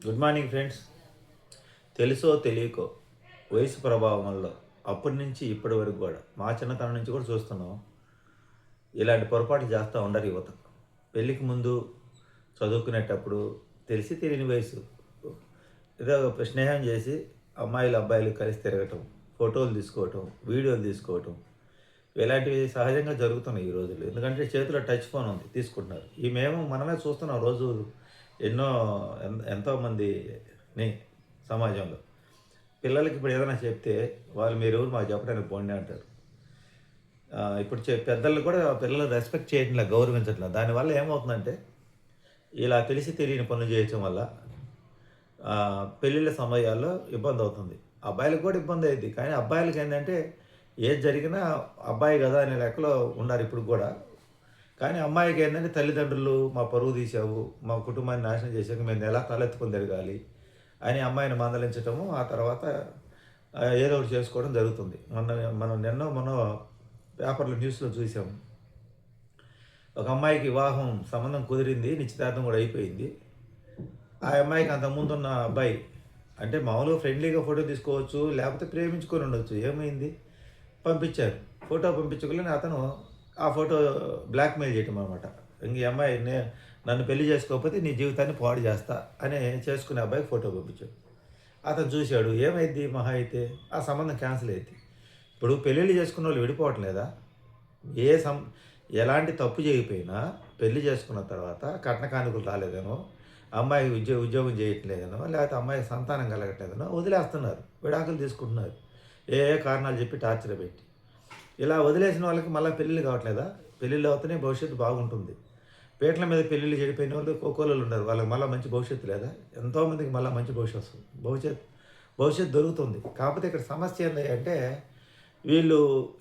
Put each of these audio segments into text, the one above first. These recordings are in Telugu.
Good morning friends. తెలుసో తెలియకో వయసు ప్రభావం వల్ల అప్పటి నుంచి ఇప్పటి వరకు కూడా మా చిన్నతనం నుంచి కూడా చూస్తున్నాం. ఇలాంటి పొరపాట్లు చేస్తూ ఉండరు యువత. పెళ్ళికి ముందు చదువుకునేటప్పుడు తెలిసి తెలియని వయసు ఏదో ఒక స్నేహం చేసి అమ్మాయిలు అబ్బాయిలు కలిసి తిరగటం, ఫోటోలు తీసుకోవటం, వీడియోలు తీసుకోవటం ఇలాంటివి సహజంగా జరుగుతున్నాయి ఈ రోజుల్లో. ఎందుకంటే చేతిలో టచ్ ఫోన్ ఉంది, తీసుకుంటున్నారు. ఈ మేము మనమే చూస్తున్నాం రోజు ఎన్నో ఎంతోమందిని సమాజంలో. పిల్లలకి ఇప్పుడు ఏదైనా చెప్తే వాళ్ళు మీరెవరు మాకు చెప్పడానికి పోండి అంటారు. ఇప్పుడు పెద్దలు కూడా పిల్లలు రెస్పెక్ట్ చేయట్లే, గౌరవించట్లేదు. దానివల్ల ఏమవుతుందంటే ఇలా తెలిసి తెలియని పనులు చేయటం వల్ల పెళ్ళిళ్ళ సమయాల్లో ఇబ్బంది అవుతుంది. అబ్బాయిలకు కూడా ఇబ్బంది అయ్యిద్ది. కానీ అబ్బాయిలకి ఏంటంటే ఏది జరిగినా అబ్బాయి కదా అనే లెక్కలో ఉన్నారు ఇప్పుడు కూడా. కానీ అమ్మాయికి ఏంటంటే తల్లిదండ్రులు మా పరువు తీసావు, మా కుటుంబాన్ని నాశనం చేసాక మేము ఎలా తలెత్తుకొని తిరగాలి అని అమ్మాయిని మందలించటము, ఆ తర్వాత ఏదో ఒకటి చేసుకోవడం జరుగుతుంది. మనం పేపర్లో న్యూస్లో చూసాము. ఒక అమ్మాయికి వివాహం సంబంధం కుదిరింది, నిశ్చితార్థం కూడా అయిపోయింది. ఆ అమ్మాయికి అంతకుముందున్న అబ్బాయి అంటే మామూలుగా ఫ్రెండ్లీగా ఫోటో తీసుకోవచ్చు, లేకపోతే ప్రేమించుకొని ఉండొచ్చు. ఏమైంది, పంపించారు. ఫోటో పంపించుకోలేని అతను ఆ ఫోటో బ్లాక్మెయిల్ చేయటం అనమాట. ఇంక ఈ అమ్మాయి నన్ను పెళ్లి చేసుకోకపోతే నీ జీవితాన్ని పాడు చేస్తా అని చేసుకునే అబ్బాయికి ఫోటో పంపించాడు. అతను చూశాడు. ఏమైద్ది మహా అయితే ఆ సంబంధం క్యాన్సిల్ అయింది. ఇప్పుడు పెళ్ళిళ్ళు చేసుకున్న వాళ్ళు విడిపోవటం లేదా? ఏ సం ఎలాంటి తప్పు చేయకపోయినా పెళ్లి చేసుకున్న తర్వాత కట్న కానుకలు రాలేదనో, అమ్మాయి ఉద్యోగం చేయట్లేదనో, లేకపోతే అమ్మాయికి సంతానం కలగట్లేదనో వదిలేస్తున్నారు, విడాకులు తీసుకుంటున్నారు. ఏ ఏ కారణాలు చెప్పి టార్చర్ పెట్టి. ఇలా వదిలేసిన వాళ్ళకి మళ్ళీ పెళ్ళిళ్ళు కావట్లేదా? పెళ్ళిళ్ళు అవుతూనే భవిష్యత్తు బాగుంటుంది. పీటల మీద పెళ్ళిళ్ళు చెడిపోయిన వాళ్ళు కోకోళ్ళు ఉన్నారు. వాళ్ళకి మళ్ళీ మంచి భవిష్యత్తు లేదా? ఎంతోమందికి మళ్ళీ మంచి భవిష్యత్తు దొరుకుతుంది. కాకపోతే ఇక్కడ సమస్య ఏంటి అంటే వీళ్ళు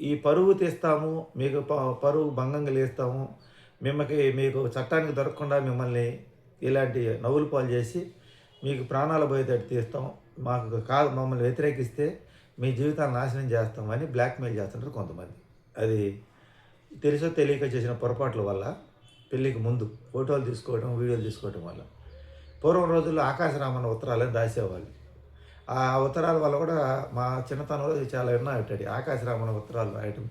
ఈ పరువు తీస్తాము, మీకు పరువు భంగం కలిగిస్తాము, మీకు చట్టానికి దొరకకుండా మిమ్మల్ని ఇలాంటి నవ్వులు పాలు చేసి మీకు ప్రాణాలు పోయేటట్టు తీస్తాం, మాకు కాదు మమ్మల్ని వ్యతిరేకిస్తే మీ జీవితాన్ని నాశనం చేస్తామని బ్లాక్మెయిల్ చేస్తుంటారు కొంతమంది. అది తెలుసో తెలియక చేసిన పొరపాట్ల వల్ల పెళ్ళికి ముందు ఫోటోలు తీసుకోవడం, వీడియోలు తీసుకోవడం వల్ల. పూర్వం రోజుల్లో ఆకాశరామన్న ఉత్తరాలను రాసేవాళ్ళు. ఆ ఉత్తరాల వల్ల కూడా మా చిన్నతనంలో చాలా ఎన్నో పెట్టాడు. ఆకాశరామన్న ఉత్తరాలు రాయటం,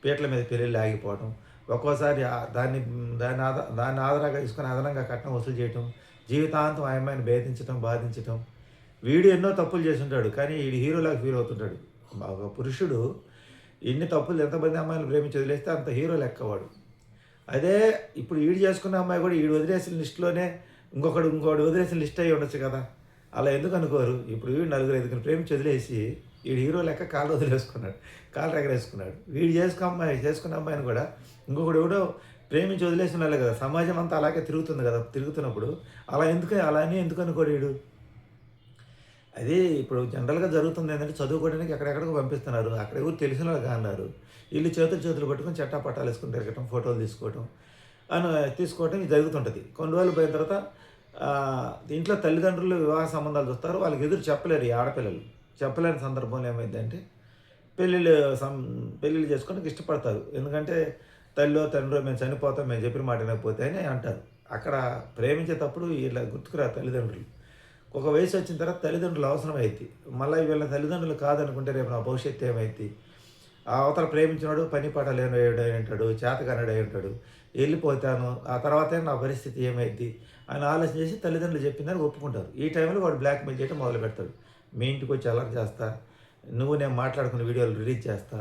పీటల మీద పెళ్ళిళ్ళు ఆగిపోవడం, ఒక్కోసారి దాన్ని ఆధారంగా తీసుకొని అదనంగా కట్నం వసూలు చేయటం, జీవితాంతం ఆ అమ్మాయిని బాధించటం. వీడు ఎన్నో తప్పులు చేసి ఉంటాడు, కానీ వీడు హీరోలాగా ఫీల్ అవుతుంటాడు. ఒక పురుషుడు ఎన్ని తప్పులు, ఎంతమంది అమ్మాయిలు ప్రేమించి వదిలేస్తే అంత హీరో లెక్కవాడు. అదే ఇప్పుడు ఈడు చేసుకున్న అమ్మాయి కూడా ఈడు వదిలేసిన లిస్టులోనే ఇంకోటి వదిలేసిన లిస్ట్ అయ్యి ఉండొచ్చు కదా. అలా ఎందుకు అనుకోరు? ఇప్పుడు వీడు నలుగురు ఐదుగురు ప్రేమించి వదిలేసి వీడు హీరో లెక్క కాళ్ళు ఎగరేసుకున్నాడు. వీడు చేసుకున్న అమ్మాయిని కూడా ఇంకొకడు ఎవడో ప్రేమించి వదిలేసిన వాళ్ళే కదా. సమాజం అంతా అలాగే తిరుగుతుంది కదా. తిరుగుతున్నప్పుడు అలానే ఎందుకు అనుకోడు వీడు? అదే ఇప్పుడు జనరల్గా జరుగుతుంది ఏంటంటే చదువుకోవడానికి ఎక్కడెక్కడికో పంపిస్తున్నారు. అక్కడ ఎవరు తెలిసిన వాళ్ళు అన్నారు. వీళ్ళు చేతులు పట్టుకొని పట్టాలు వేసుకొని తిరగటం, ఫోటోలు తీసుకోవటం ఇది జరుగుతుంటుంది. కొన్ని రోజులు పోయిన తర్వాత ఇంట్లో తల్లిదండ్రులు వివాహ సంబంధాలు చూస్తారు. వాళ్ళకి ఎదురు చెప్పలేరు ఈ ఆడపిల్లలు. చెప్పలేని సందర్భంలో ఏమైందంటే పెళ్ళిళ్ళు చేసుకోవడానికి ఇష్టపడతారు. ఎందుకంటే తండ్రో మేము చనిపోతాం, మేము చెప్పిన మాట వినకపోతే అని అంటారు. అక్కడ ప్రేమించేటప్పుడు ఇలా గుర్తుకురా తల్లిదండ్రులు. ఒక వయసు వచ్చిన తర్వాత తల్లిదండ్రులు అవసరం అవుతుంది. మళ్ళీ వీళ్ళ తల్లిదండ్రులు కాదనుకుంటే రేపు నా భవిష్యత్తు ఏమైంది? ఆ అవతల ప్రేమించినాడు పని పాట లేనివాడై ఉంటాడు, చేతకానుడై ఉంటాడు, వెళ్ళిపోతాను, ఆ తర్వాత నా పరిస్థితి ఏమైంది అని ఆలోచన చేసి తల్లిదండ్రులు చెప్పిందని ఒప్పుకుంటారు. ఈ టైంలో వాడు బ్లాక్మెయిల్ చేయడం మొదలు పెడతాడు. మీ ఇంటికి వచ్చి అలర్ట్ చేస్తా, నువ్వు నేను మాట్లాడుకునే వీడియోలు రిలీజ్ చేస్తా,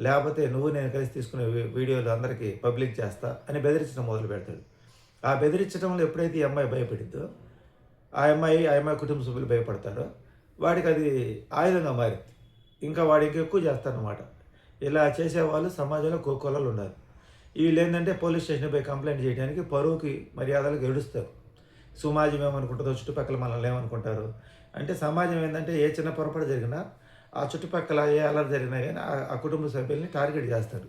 లేకపోతే నువ్వు నేను కలిసి తీసుకునే వీడియోలు అందరికీ పబ్లిక్ చేస్తా అని బెదిరించడం మొదలు పెడతాడు. ఆ బెదిరించడంలో ఎప్పుడైతే ఈ అమ్మాయి భయపడిద్దో, ఆ అమ్మాయి కుటుంబ సభ్యులు భయపడతారో వాడికి అది ఆయుధంగా మారింది. ఇంకా వాడు ఇంకెక్కువ చేస్తారనమాట. ఇలా చేసేవాళ్ళు సమాజంలో కోకొల్లలు ఉన్నారు. వీళ్ళు ఏంటంటే పోలీస్ స్టేషన్ పోయి కంప్లైంట్ చేయడానికి పరువుకి మర్యాదలకు ఏడుస్తారు. సమాజం ఏమనుకుంటుందో, చుట్టుపక్కల మనల్ని ఏమనుకుంటారు అంటే, సమాజం ఏంటంటే ఏ చిన్న పొరపాటు జరిగినా ఆ చుట్టుపక్కల ఏ అలర్ జరిగినా కానీ ఆ కుటుంబ సభ్యుల్ని టార్గెట్ చేస్తారు.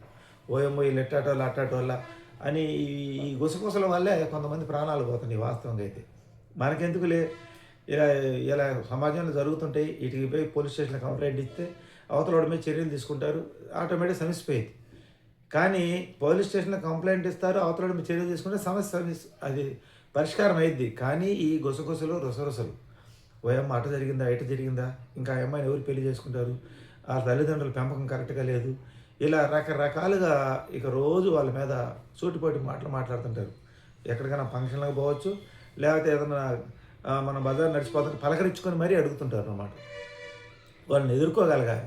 ఓఎమ్మో వీళ్ళు అట్టాటోళ్ళ అని ఈ గుసగుసల వల్లే కొంతమంది ప్రాణాలు పోతున్నాయి వాస్తవంగా అయితే. మనకెందుకులే, ఇలా ఇలా సమాజంలో జరుగుతుంటాయి. వీటికి పోయి పోలీస్ స్టేషన్లో కంప్లైంట్ ఇస్తే అవతల మీద చర్యలు తీసుకుంటారు, ఆటోమేటిక్ సమస్యపోయింది. కానీ పోలీస్ స్టేషన్లో కంప్లైంట్ ఇస్తారు, అవతల మీద చర్యలు తీసుకుంటే సమస్య అది పరిష్కారం అయింది. కానీ ఈ గుసగుసలు రుసరుసలు ఓయమ్మ అట జరిగిందా, ఇట జరిగిందా, ఇంకా ఆ అమ్మాయిని ఎవరు పెళ్లి చేసుకుంటారు, ఆ తల్లిదండ్రుల పెంపకం కరెక్ట్‌గా లేదు. ఇలా రకరకాలుగా ఇక రోజు వాళ్ళ మీద సూటిపోటి మాటలు మాట్లాడుతుంటారు. ఎక్కడికైనా ఫంక్షన్‌లకు పోవచ్చు, లేకపోతే ఏదన్నా మనం బజార్ నడిచిపోతుంటే పలకరించుకొని మరీ అడుగుతుంటారనమాట. వాళ్ళని ఎదుర్కోగలగాలి.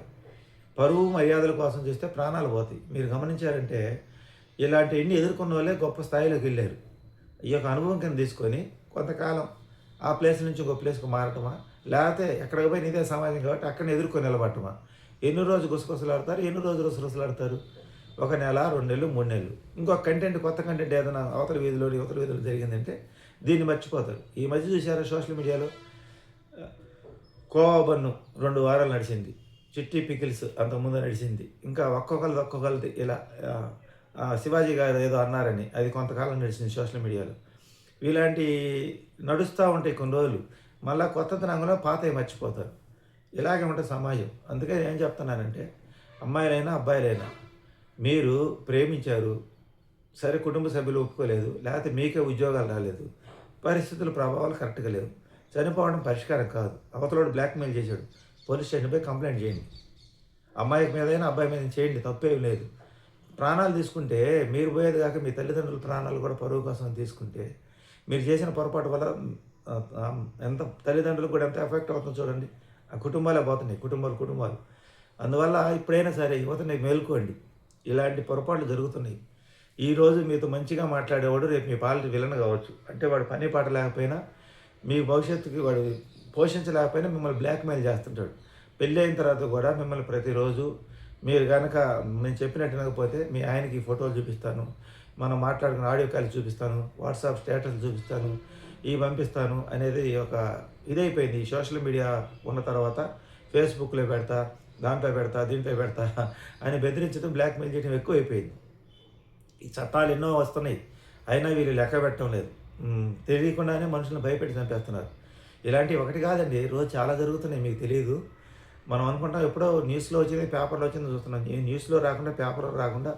పరువు, మర్యాదల కోసం చేస్తే ప్రాణాలు పోతాయి. మీరు గమనించారంటే ఇలాంటియన్నీ ఎదుర్కొన్నోళ్ళే గొప్ప స్థాయిలోకెళ్ళారు. ఈ యొక్క అనుభవం కింద తీసుకొని కొంతకాలం ఆ ప్లేస్ నుంచి ఇంకో ప్లేస్‌కి మారటమా, లేకపోతే ఎక్కడికి పోయినా ఇదే సమాజం కాబట్టి అక్కడనే ఎదుర్కొని నిలబడటమా. ఎన్ని రోజులు గుసగుసలాడతారు, ఎన్ని రోజులు రుసరుసలాడతారు. ఒక నెల, 2 నెలలు, 3 నెలలు. ఇంకొక కంటెంట్, కొత్త కంటెంట్ ఏదైనా అవతల వీధిలో, ఇవతల వీధిలో జరిగిందంటే దీన్ని మర్చిపోతారు. ఈ మధ్య చూసారా సోషల్ మీడియాలో కోవా బన్ను 2 వారాలు నడిచింది. చిట్టి పికిల్స్ అంతకుముందు నడిచింది. ఇంకా ఒక్కొక్కళ్ళది ఇలా శివాజీ గారు ఏదో అన్నారని అది కొంతకాలం నడిచింది సోషల్ మీడియాలో. ఇలాంటి నడుస్తూ ఉంటాయి కొన్ని రోజులు. మళ్ళా కొత్తదనంలో పాతవి మర్చిపోతారు. ఇలాగే ఉంటుంది సమాజం. అందుకే ఏం చెప్తున్నానంటే అమ్మాయిలైనా, అబ్బాయిలైనా మీరు ప్రేమించారు, సరే కుటుంబ సభ్యులు ఒప్పుకోలేదు, లేకపోతే మీకే ఉద్యోగాలు రాలేదు, పరిస్థితుల ప్రభావాలు కరెక్ట్‌గా లేవు. చనిపోవడం పరిష్కారం కాదు. అవతలోడు బ్లాక్‌మెయిల్ చేశాడు. పోలీస్ స్టేషన్ పోయి కంప్లెయింట్ చేయండి. అమ్మాయి మీదైనా, అబ్బాయి మీద చేయండి, తప్పేం లేదు. ప్రాణాలు తీసుకుంటే మీరు పోయేది కాక మీ తల్లిదండ్రుల ప్రాణాలు కూడా పరువు కోసం తీసుకుంటే మీరు చేసిన పొరపాటు వల్ల ఎంత తల్లిదండ్రులకు కూడా ఎంత ఎఫెక్ట్ అవుతుందో చూడండి. ఆ కుటుంబాలే పోతున్నాయి, కుటుంబాలు. అందువల్ల ఇప్పుడైనా సరే యువతని మేలుకోండి. ఇలాంటి పొరపాట్లు జరుగుతున్నాయి. ఈరోజు మీతో మంచిగా మాట్లాడేవాడు రేపు మీ పాలిటి విలన్ కావచ్చు. అంటే వాడు పని పాట లేకపోయినా మీ భవిష్యత్తుకి వాడు పోషించలేకపోయినా మిమ్మల్ని బ్లాక్‌మెయిల్ చేస్తుంటాడు. పెళ్ళి అయిన తర్వాత కూడా మిమ్మల్ని ప్రతిరోజు మీరు గనక నేను చెప్పినట్టు వినకపోతే మీ ఆయనకి ఫోటోలు చూపిస్తాను, మనం మాట్లాడుకున్న ఆడియో కాల్ చూపిస్తాను, వాట్సాప్ స్టేటస్ చూపిస్తాను, ఇవి పంపిస్తాను అనేది ఒక ఇదైపోయింది. ఈ సోషల్ మీడియా ఉన్న తర్వాత ఫేస్‌బుక్‌లో పెడతా, దాంట్లో పెడతా, దీంట్లో పెడతా అని బెదిరించడం, బ్లాక్‌మెయిల్ చేయడం ఎక్కువైపోయింది. ఈ చట్టాలు ఎన్నో వస్తున్నాయి. అయినా వీళ్ళు లెక్క పెట్టడం లేదు. తెలియకుండానే మనుషులను భయపెట్టి చంపేస్తున్నారు. ఇలాంటివి ఒకటి కాదండి. రోజు చాలా జరుగుతున్నాయి, మీకు తెలీదు. మనం అనుకుంటాం ఎప్పుడో న్యూస్‌లో వచ్చింది, పేపర్‌లో వచ్చింది చూస్తున్నాం. ఈ న్యూస్‌లో రాకుండా, పేపర్‌లో రాకుండా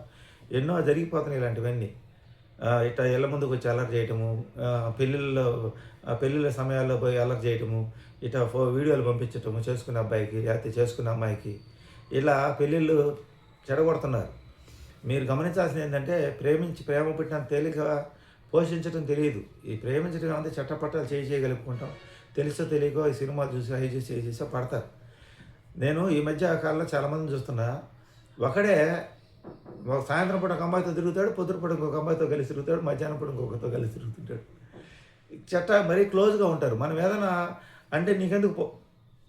ఎన్నో జరిగిపోతున్నాయి ఇలాంటివన్నీ. ఇట్లా ఇళ్ళ ముందుకొచ్చి అల్లరి చేయటము, పెళ్ళిళ్ళ సమయాల్లో పోయి అల్లరి చేయటము, ఇట్లా వీడియోలు పంపించటము చేసుకునే అబ్బాయికి, లేకపోతే చేసుకునే అమ్మాయికి. ఇలా పెళ్ళిళ్ళు చెడగొడుతున్నారు. మీరు గమనించాల్సింది ఏంటంటే ప్రేమ పుట్టినంత తేలికగా పోషించడం తెలియదు. ఈ ప్రేమించడం అంటే చట్టపట్టాలు చేయగలుగుకుంటాం. తెలుసో తెలియకో ఈ సినిమాలు చూసి అవి చూసి ఇవి చూసో పడతారు. నేను ఈ మధ్య కాలంలో చాలామందిని చూస్తున్నా. ఒకడే సాయంత్రం పూట ఒక అమ్మాయితో తిరుగుతాడు, పొద్దున పూట ఇంకొక అమ్మాయితో కలిసి తిరుగుతాడు, మధ్యాహ్నం పూట ఇంకొకరితో కలిసి తిరుగుతుంటాడు. మరీ క్లోజ్‌గా ఉంటారు. మనం ఏదైనా అంటే నీకెందుకు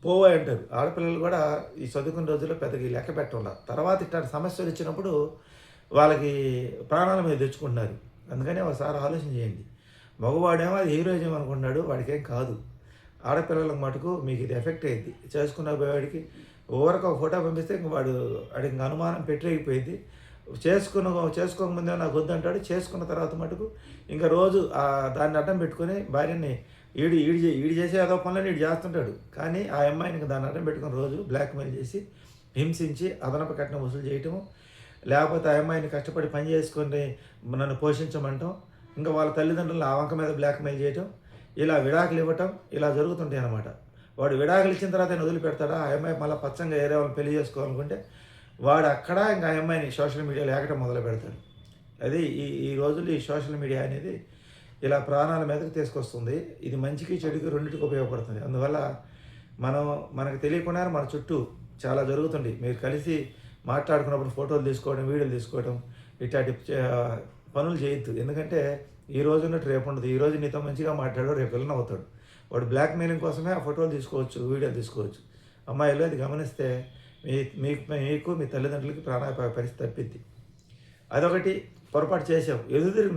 పోవోయ్ అంటారు. ఆడపిల్లలు కూడా ఈ చదువుకున్న రోజుల్లో పెద్దగా లెక్క పెట్టంలా. తర్వాత ఇట్లాంటి సమస్యలు వచ్చినప్పుడు వాళ్ళకి ప్రాణాల మీద తెచ్చుకుంటున్నారు. అందుకని ఒకసారి ఆలోచన చేయండి. మగవాడేమో అది హీరోయిజం అనుకుంటున్నాడు, వాడికేం కాదు. ఆడపిల్లలకు మటుకు మీకు ఇది ఎఫెక్ట్ అయ్యిద్ది. చేసుకున్న పోయేవాడికి ఊరక ఒక ఫోటో పంపిస్తే ఇంక వాడికి ఇంక అనుమానం పెట్టిపోయింది. చేసుకోకముందే నాకు వద్దంటాడు. చేసుకున్న తర్వాత మటుకు ఇంకా రోజు దాన్ని అడ్డం పెట్టుకొని భార్యని ఈడు చేసే ఏదో పనులని ఈడు చేస్తుంటాడు. కానీ ఆ అమ్మాయిని ఇంకా దాన్ని అడ్డం పెట్టుకుని రోజు బ్లాక్‌మెయిల్ చేసి, హింసించి, అదనపు కట్నం వసూలు చేయటము, లేకపోతే ఆ అమ్మాయిని కష్టపడి పని చేసుకొని నన్ను పోషించమంటాం, ఇంకా వాళ్ళ తల్లిదండ్రులను ఆ వంక మీద బ్లాక్‌మెయిల్ చేయటం, ఇలా విడాకులు ఇవ్వటం, ఇలా జరుగుతుంటాయి అన్నమాట. వాడు విడాకులు ఇచ్చిన తర్వాత ఆయన వదిలిపెడతాడా? ఆ అమ్మాయి మళ్ళీ పచ్చంగా వేరే వాళ్ళని పెళ్లి చేసుకోవాలనుకుంటే వాడు అక్కడ ఇంకా ఆ అమ్మాయిని సోషల్ మీడియాలో ఏకటం మొదలు పెడతాడు. అది ఈ రోజుల్లో ఈ సోషల్ మీడియా అనేది ఇలా ప్రాణాల మీదకి తీసుకొస్తుంది. ఇది మంచికి చెడుకి రెండింటికి ఉపయోగపడుతుంది. అందువల్ల మనకు తెలియకుండానే మన చుట్టూ చాలా జరుగుతుంది. మీరు కలిసి మాట్లాడుకున్నప్పుడు ఫోటోలు తీసుకోవడం, వీడియోలు తీసుకోవడం, ఇట్లాంటి పనులు చేయొద్దు. ఎందుకంటే ఈ రోజు ఉన్నట్టు రేపు ఉండదు. ఈరోజు నీతో మంచిగా మాట్లాడాడు, రేపు విలన్ అవుతాడు. వాడు బ్లాక్‌మెయిలింగ్ కోసమే ఆ ఫోటోలు తీసుకోవచ్చు, వీడియోలు తీసుకోవచ్చు. అమ్మాయిలు అది గమనిస్తే మీకు మీ తల్లిదండ్రులకి ప్రాణాపాయ పరిస్థితి తప్పిద్ది. అదొకటి పొరపాటు చేసాం. ఎదురు తిరిగి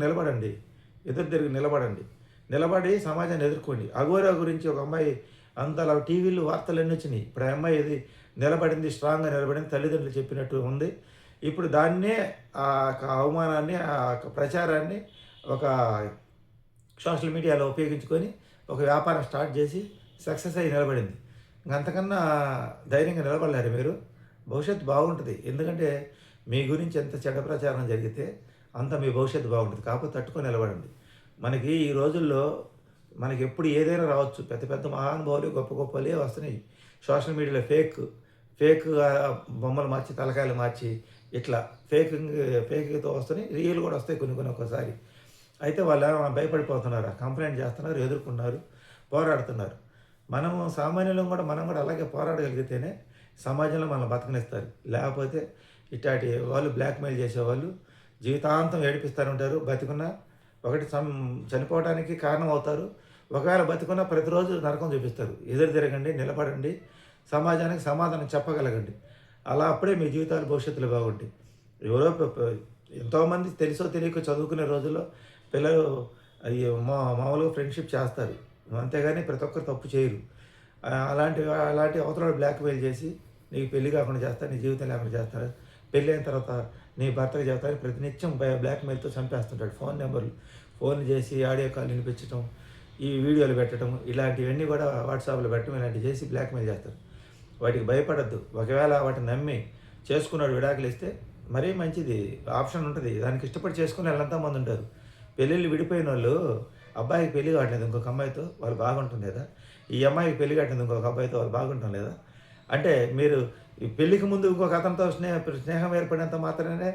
నిలబడండి. నిలబడి సమాజాన్ని ఎదుర్కోండి. అఘోరా గురించి ఒక అమ్మాయి అంతలా టీవీలు వార్తలు ఎన్ని వచ్చినాయి. ఇప్పుడు ఆ అమ్మాయి ఇది నిలబడింది, స్ట్రాంగ్‌గా నిలబడింది, తల్లిదండ్రులు చెప్పినట్టు ఉంది. ఇప్పుడు దాన్నే ఆ అవమానాన్ని, ఆ ప్రచారాన్ని ఒక సోషల్ మీడియాలో ఉపయోగించుకొని ఒక వ్యాపారం స్టార్ట్ చేసి సక్సెస్ అయ్యి నిలబడింది. అంతకన్నా ధైర్యంగా నిలబడలేరు మీరు. భవిష్యత్తు బాగుంటుంది. ఎందుకంటే మీ గురించి ఎంత చెడ్డ ప్రచారం జరిగితే అంత మీ భవిష్యత్తు బాగుంటుంది. కాకపోతే తట్టుకొని నిలబడండి. మనకి ఈ రోజుల్లో మనకి ఎప్పుడు ఏదైనా రావచ్చు. పెద్ద పెద్ద మహానుభావులు గొప్ప గొప్పలే వస్తున్నాయి. సోషల్ మీడియాలో ఫేక్ బొమ్మలు మార్చి, తలకాయలు మార్చి ఇట్లా ఫేక్‌తో వస్తున్నాయి. రియల్ కూడా వస్తాయి కొన్ని కొన్ని ఒక్కోసారి. అయితే వాళ్ళేమో భయపడిపోతున్నారు. కంప్లెయింట్ చేస్తున్నారు, ఎదుర్కొన్నారు, పోరాడుతున్నారు. సామాన్యులం కూడా మనం కూడా అలాగే పోరాడగలిగితేనే సమాజంలో మనల్ని బతకనిస్తారు. లేకపోతే ఇట్లాంటి వాళ్ళు బ్లాక్‌మెయిల్ చేసేవాళ్ళు జీవితాంతం ఏడిపిస్తానుంటారు. బతికున్నా ఒకటి చనిపోవడానికి కారణం అవుతారు. ఒకవేళ బతికున్నా ప్రతిరోజు నరకం చూపిస్తారు. ఎదురు తిరగండి, నిలబడండి, సమాజానికి సమాధానం చెప్పగలగండి. అలా అప్పుడే మీ జీవితాలు భవిష్యత్తులో బాగుంటాయి. ఎవరో ఎంతోమంది తెలుసో తెలియకో చదువుకునే రోజుల్లో పిల్లలు మామూలుగా ఫ్రెండ్‌షిప్ చేస్తారు. అంతేగాని ప్రతి ఒక్కరు తప్పు చేయరు. అలాంటి అవతలోడు బ్లాక్‌మెయిల్ చేసి నీకు పెళ్లి కాకుండా చేస్తా, నీ జీవితం లేకుండా చేస్తాను, పెళ్ళైన తర్వాత నీ భర్తకి చెప్తాను ప్రతినిత్యం బ్లాక్‌మెయిల్‌తో చంపేస్తుంటాడు. ఫోన్లు చేసి ఆడియో కాల్ వినిపించడం, ఈ వీడియోలు పెట్టడం, ఇలాంటివన్నీ కూడా వాట్సాప్‌లో పెట్టడం, ఇలాంటివి చేసి బ్లాక్‌మెయిల్ చేస్తారు. వాటికి భయపడొద్దు. ఒకవేళ వాటిని నమ్మి చేసుకున్నాడు విడాకులు ఇస్తే మరీ మంచిది. ఆప్షన్ ఉంటుంది. దానికి ఇష్టపడి చేసుకునే వాళ్ళంతా మంది ఉంటారు. పెళ్ళిళ్ళు విడిపోయిన వాళ్ళు అబ్బాయికి పెళ్లి కావట్లేదు ఇంకొక అమ్మాయితో, వాళ్ళు బాగుంటుంది లేదా? ఈ అమ్మాయికి పెళ్లి కావట్లేదు ఇంకొక అబ్బాయితో, వాళ్ళు బాగుంటాం లేదా? అంటే మీరు ఈ పెళ్ళికి ముందు ఇంకొక అతనితో స్నేహం ఏర్పడినంత మాత్రమే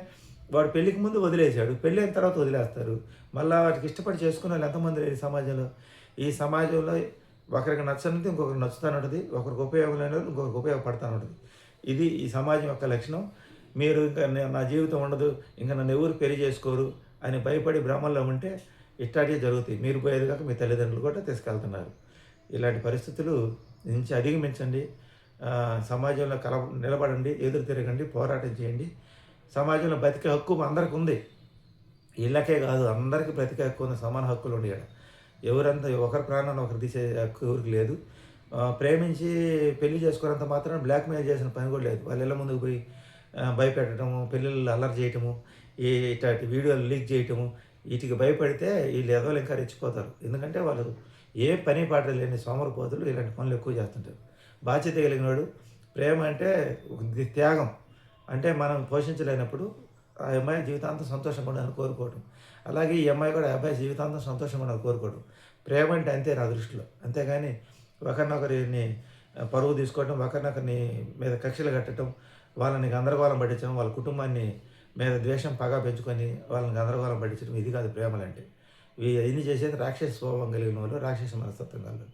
వాడు పెళ్ళికి ముందు వదిలేశాడు, పెళ్ళైన తర్వాత వదిలేస్తారు. మళ్ళీ వాటికి ఇష్టపడి చేసుకునే వాళ్ళు ఎంతమంది లేరు ఈ సమాజంలో. ఈ సమాజంలో ఒకరికి నచ్చనిది ఇంకొకరికి నచ్చుతాను ఉంటుంది, ఒకరికి ఉపయోగం లేని వాళ్ళు ఇంకొకరికి ఉపయోగపడతాను ఉంటుంది. ఇది ఈ సమాజం యొక్క లక్షణం. మీరు ఇంకా నా జీవితం ఉండదు, ఇంకా నన్ను ఎవరు పెళ్లి చేసుకోరు అని భయపడి భ్రమంలో ఉంటే ఇట్లాంటివి జరుగుతాయి. మీరు పోయేది కాక మీ తల్లిదండ్రులు కూడా తీసుకెళ్తున్నారు. ఇలాంటి పరిస్థితులు నుంచి అధిగమించండి. సమాజంలో నిలబడండి, ఎదురు తిరగండి, పోరాటం చేయండి. సమాజంలో బతికే హక్కు అందరికి ఉంది. ఇళ్ళకే కాదు, అందరికీ బ్రతికే హక్కు ఉంది. సమాన హక్కులు ఉండి ఎవరంతా ఒకరి ప్రాణాన్ని ఒకరు తీసే హక్కు ఎవరికి లేదు. ప్రేమించి పెళ్లి చేసుకున్నంత మాత్రం బ్లాక్‌మెయిల్ చేసిన పని కూడా లేదు. వాళ్ళ ఇళ్ళ ముందుకు పోయి భయపెట్టడము, పిల్లలు అల్లరి చేయటము, ఇట్లాంటి వీడియోలు లీక్ చేయటము, వీటికి భయపడితే వీళ్ళు ఎదవలు ఇంకా రెచ్చిపోతారు. ఎందుకంటే వాళ్ళు ఏ పని పాట లేని సోమరిపోతులు ఇలాంటి పనులు ఎక్కువ చేస్తుంటారు. బాధ్యత కలిగినవాడు ప్రేమ అంటే త్యాగం. అంటే మనం పోషించలేనప్పుడు ఆ అమ్మాయి జీవితాంతం సంతోషంగా ఉండాలని కోరుకోవటం. అలాగే ఈ అమ్మాయి కూడా ఆ అబ్బాయి జీవితాంతం సంతోషంగా ఉండాలని కోరుకోవడం. ప్రేమ అంటే అంతే నా దృష్టిలో. అంతేగాని ఒకరినొకరిని పరువు తీసుకోవటం, ఒకరినొకరిని మీద కక్షలు కట్టడం, వాళ్ళని గందరగోళం పట్టించడం, వాళ్ళ కుటుంబాన్ని మీద ద్వేషం పగ పెంచుకొని వాళ్ళని గందరగోళం పట్టించడం, ఇది కాదు ప్రేమలంటే. ఇవన్నీ చేసేది రాక్షస స్వభావం కలిగిన వాళ్ళు, రాక్షస మనస్తత్వం కలిగిన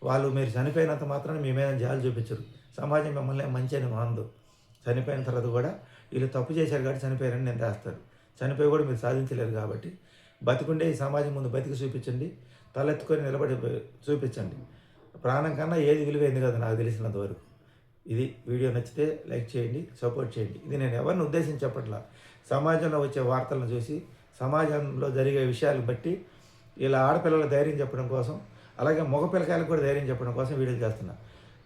వాళ్ళు. మీరు చనిపోయినంత మాత్రాన మీ మీద జాలి చూపించరు. సమాజం మిమ్మల్ని మంచి అని మానదు. చనిపోయిన తర్వాత కూడా వీళ్ళు తప్పు చేశారు కాబట్టి చనిపోయారని నేను రాస్తారు. చనిపోయి కూడా మీరు సాధించలేరు కాబట్టి బతికుండే ఈ సమాజం ముందు బతికి చూపించండి, తలెత్తుకొని నిలబడి చూపించండి. ప్రాణం కన్నా ఏది విలువైంది కదా నాకు తెలిసినంత వరకు. ఇది వీడియో నచ్చితే లైక్ చేయండి, సపోర్ట్ చేయండి. ఇది నేను ఎవరిని ఉద్దేశించి చెప్పట్లా. సమాజంలో వచ్చే వార్తలను చూసి, సమాజంలో జరిగే విషయాలను బట్టి ఇలా ఆడపిల్లలకు ధైర్యం చెప్పడం కోసం, అలాగే మగ పిల్లకాయలకు కూడా ధైర్యం చెప్పడం కోసం వీడియోలు చేస్తున్నా.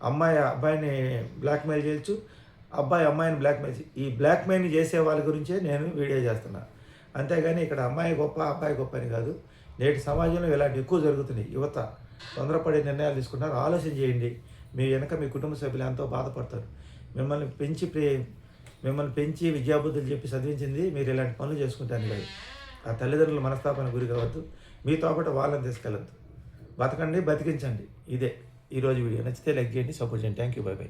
అమ్మాయి అబ్బాయిని బ్లాక్‌మెయిల్ చేయొచ్చు, అబ్బాయి అమ్మాయిని ఈ బ్లాక్‌మెయిల్‌ని చేసే వాళ్ళ గురించే నేను వీడియో చేస్తున్నా. అంతేగాని ఇక్కడ అమ్మాయి గొప్ప, అబ్బాయి గొప్ప అని కాదు. నేటి సమాజంలో ఇలాంటి ఎక్కువ జరుగుతున్నాయి. యువత తొందరపడి నిర్ణయాలు తీసుకుంటారు. ఆలోచన చేయండి. మీ వెనక మీ కుటుంబ సభ్యులు ఎంతో బాధపడతారు. మిమ్మల్ని పెంచి విద్యాబుద్ధులు చెప్పి చదివించింది మీరు ఇలాంటి పనులు చేసుకుంటాను కాదు. ఆ తల్లిదండ్రుల మనస్తాపానికి గురి కావద్దు. మీతో పాటు వాళ్ళని తీసుకెళ్ళద్దు. బతకండి, బతికించండి. ఇదే ఈరోజు వీడియో. నచ్చితే లైక్ చేయండి, సపోర్ట్ చేయండి. Thank you. By by.